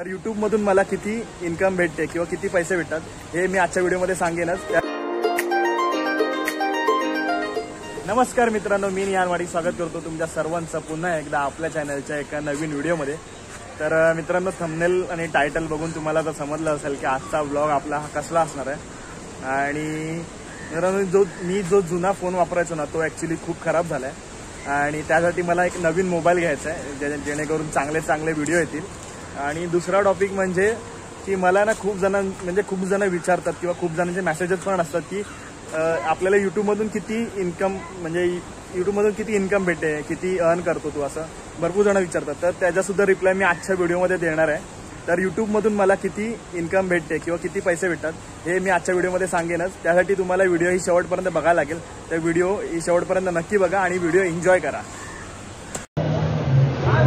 तर यूट्यूबमधून मला किती इन्कम भेटते किंवा किती पैसे भेटतात हे मी आजच्या व्हिडिओमध्ये सांगेनच। नमस्कार मित्रांनो, मी निहाल वाडी स्वागत करतो तुमच्या सर्वांचं पुन्हा एकदा आपल्या चॅनलच्या एका नवीन व्हिडिओमध्ये। तर मित्रांनो, थंबनेल आणि टायटल बघून तुम्हाला तर समजलं असेल की आजचा व्लॉग आपला कसला असणार आहे। आणि मित्रांनो, जो जुना फोन वापरायचो ना तो ॲक्च्युली खूप खराब झाला आहे आणि त्यासाठी मला एक नवीन मोबाईल घ्यायचा आहे जेणेकरून चांगले व्हिडिओ येतील। आणि दुसरा टॉपिक म्हणजे की मला ना खूप जण विचारतात किंवा खूप जणांचे मेसेजेस पण असतात की आपल्याला यूट्यूबमधून किती इन्कम यूट्यूबमधून किती इन्कम भेटते, किती अर्न करतो तू, असं भरपूर जण विचारतात। तर त्याचासुद्धा रिप्लाय मी आजच्या व्हिडिओमध्ये देणार आहे। तर यूट्यूबमधून मला किती इन्कम भेटते किंवा किती पैसे भेटतात हे मी आजच्या व्हिडिओमध्ये सांगेनच। त्यासाठी तुम्हाला व्हिडिओ ही शेवटपर्यंत बघायला लागेल। तर व्हिडिओ ही शेवटपर्यंत नक्की बघा आणि व्हिडिओ एन्जॉय करा।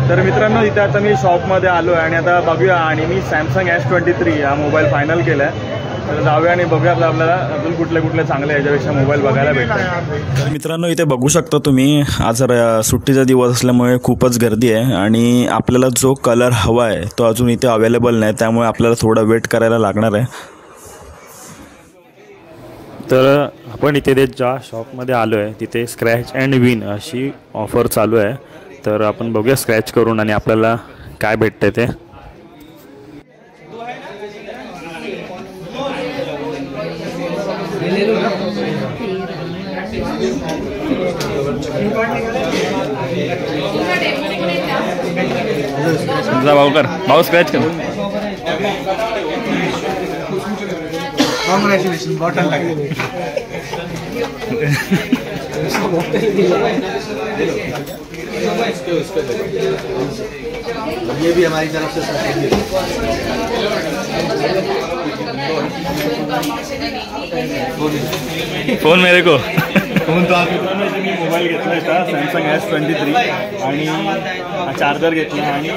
तर मित्रांनो, इथे आता मी शॉपमध्ये आलो आहे आणि आता बघूया, आणि मी सॅमसंग S23 हा मोबाईल फायनल केला आहे। तर जाऊया आणि बघूया आपल्याला अजून कुठले चांगले याच्यापेक्षा मोबाईल बघायला भेटतात। तर मित्रांनो, इथे बघू शकता तुम्ही, आज सुट्टीचा दिवस असल्यामुळे खूपच गर्दी आहे आणि आपल्याला जो कलर हवा आहे तो अजून इथे अवेलेबल नाही, त्यामुळे आपल्याला थोडा वेट करायला लागणार आहे। तर आपण इथे ज्या शॉपमध्ये आलो आहे तिथे स्क्रॅच अँड विन अशी ऑफर चालू आहे। तर आपण बघूया स्क्रॅच करून आणि आपल्याला काय भेटते ते। भाऊ स्क्रॅच कर। कांग्रेचुलेशन, बॉटल लगे। ये भी हमारी तरफ से फोन मेरे को फोन तो मित्रांनो, इथे मी मोबाईल घेतला होता सॅमसंग S23 आणि चार्जर घेतला आणि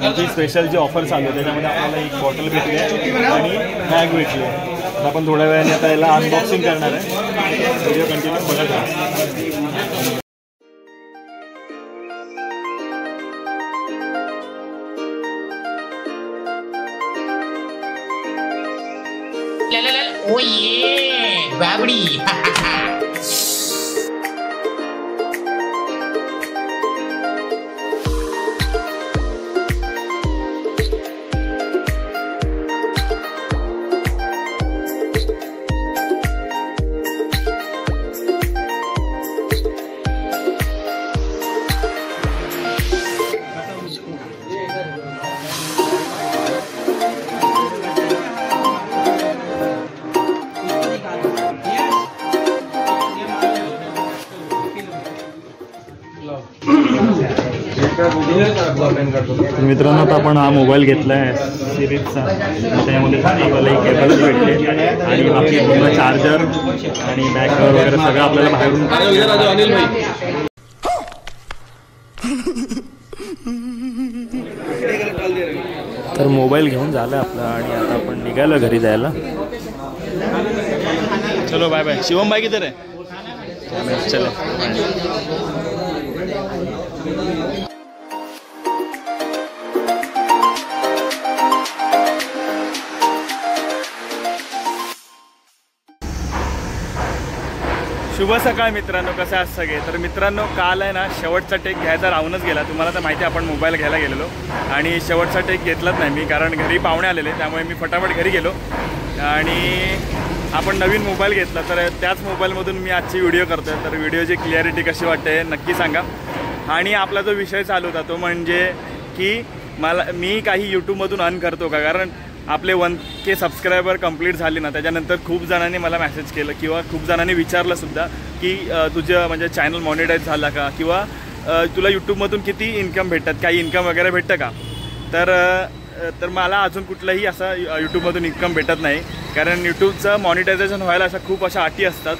त्यांची स्पेशल जी ऑफर चालू आहे त्याच्यामध्ये आपल्याला एक बॉटल भेटली आहे आणि बॅग भेटली आहे। तर आपण थोड्या वेळाने आता याला अनबॉक्सिंग करणार आहे। व्हिडिओ कंटिन्यू बघत राहा। Oh yeah, babdi. मित्रांनो, आता आपण हा मोबाईल घेतला आहे सिरीजचा, त्यामध्ये एक केबल भेटले आणि बाकी पूर्ण चार्जर आणि बॅक कव्हर वगैरे सगळं आपल्याला बाहेरून। तर मोबाईल घेऊन झालं आपला आणि आता आपण निघालो घरी जायला। चलो बाय बाय। शिवम भाई किधर है? चलो। शुभ सकाळ मित्रांनो, कसे आहात सगळे? तर मित्रांनो, काल आहे ना शेवटचा टेक घ्यायचा राहूनच गेला। तुम्हाला तर माहिती आहे आपण मोबाईल घ्यायला गेलेलो आणि शेवटचा टेक घेतलाच नाही मी, कारण घरी पाहुणे आलेले, त्यामुळे मी फटाफट घरी गेलो आणि आपण नवीन मोबाईल घेतला। तर त्याच मोबाईलमधून मी आजची व्हिडिओ करतो आहे। तर व्हिडिओची क्लिअरिटी कशी वाटते नक्की सांगा। आणि आपला जो विषय चालू होता तो म्हणजे की मी काही यूट्यूबमधून अर्न करतो का, कारण आपले 1K सबस्क्रायबर कंप्लीट झाले ना त्याच्यानंतर खूप जणांनी मला मेसेज केलं किंवा खूप जणांनी विचारलंसुद्धा की तुझं म्हणजे चॅनल मॉनिटाईज झाला का, किंवा तुला यूट्यूबमधून किती इन्कम भेटतात, काही इन्कम वगैरे भेटतं का। तर मला अजून कुठलंही असं यूट्यूबमधून इन्कम भेटत नाही, कारण यूट्यूबचं मॉनिटायझेशन व्हायला खूप अशा अटी असतात।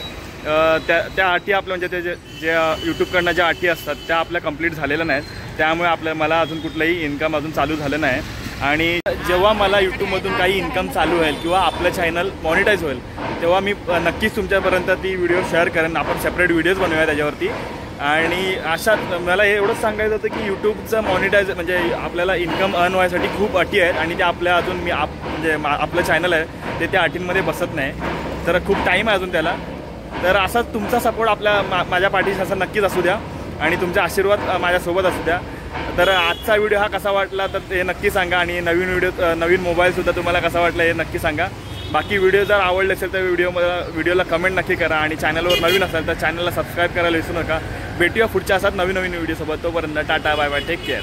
त्या अटी आपल्या म्हणजे जे यूट्यूबकडनं ज्या अटी असतात त्या आपल्या कंप्लीट झालेल्या नाहीत, त्यामुळे मला अजून कुठलंही इन्कम अजून चालू झालं नाही। आणि जेव्हा मला यूट्यूबमधून काही इन्कम चालू होईल किंवा आपलं चॅनल मॉनिटाईज होईल तेव्हा मी नक्कीच तुमच्यापर्यंत ती व्हिडिओ शेअर करेन। आपण सेपरेट व्हिडिओज बनवूया त्याच्यावरती आणि अशात मला हे एवढंच सांगायचं होतं की यूट्यूबचं मॉनिटायझ म्हणजे आपल्याला इन्कम अर्न व्हायसाठी खूप अटी आहेत आणि त्या आपल्या अजून म्हणजे आपलं चॅनल आहे ते त्या अटींमध्ये बसत नाही. तर खूप टाईम आहे अजून त्याला. तर असाच तुमचा सपोर्ट माझ्या पाठीशी असं नक्कीच असू द्या आणि तुमचा आशीर्वाद माझ्यासोबत असू द्या. तर आजचा व्हिडिओ हा कसा वाटला तर ते नक्की सांगा आणि नवीन मोबाईलसुद्धा तुम्हाला कसा वाटला हे नक्की सांगा. बाकी व्हिडिओ जर आवडले असेल तर व्हिडिओला कमेंट नक्की करा आणि चॅनलवर नवीन असेल तर चॅनलला सबस्क्राईब करायला विसरू नका. भेटूया पुढच्या असाच नवीन व्हिडिओसोबत. तोपर्यंत tata bye bye, take care.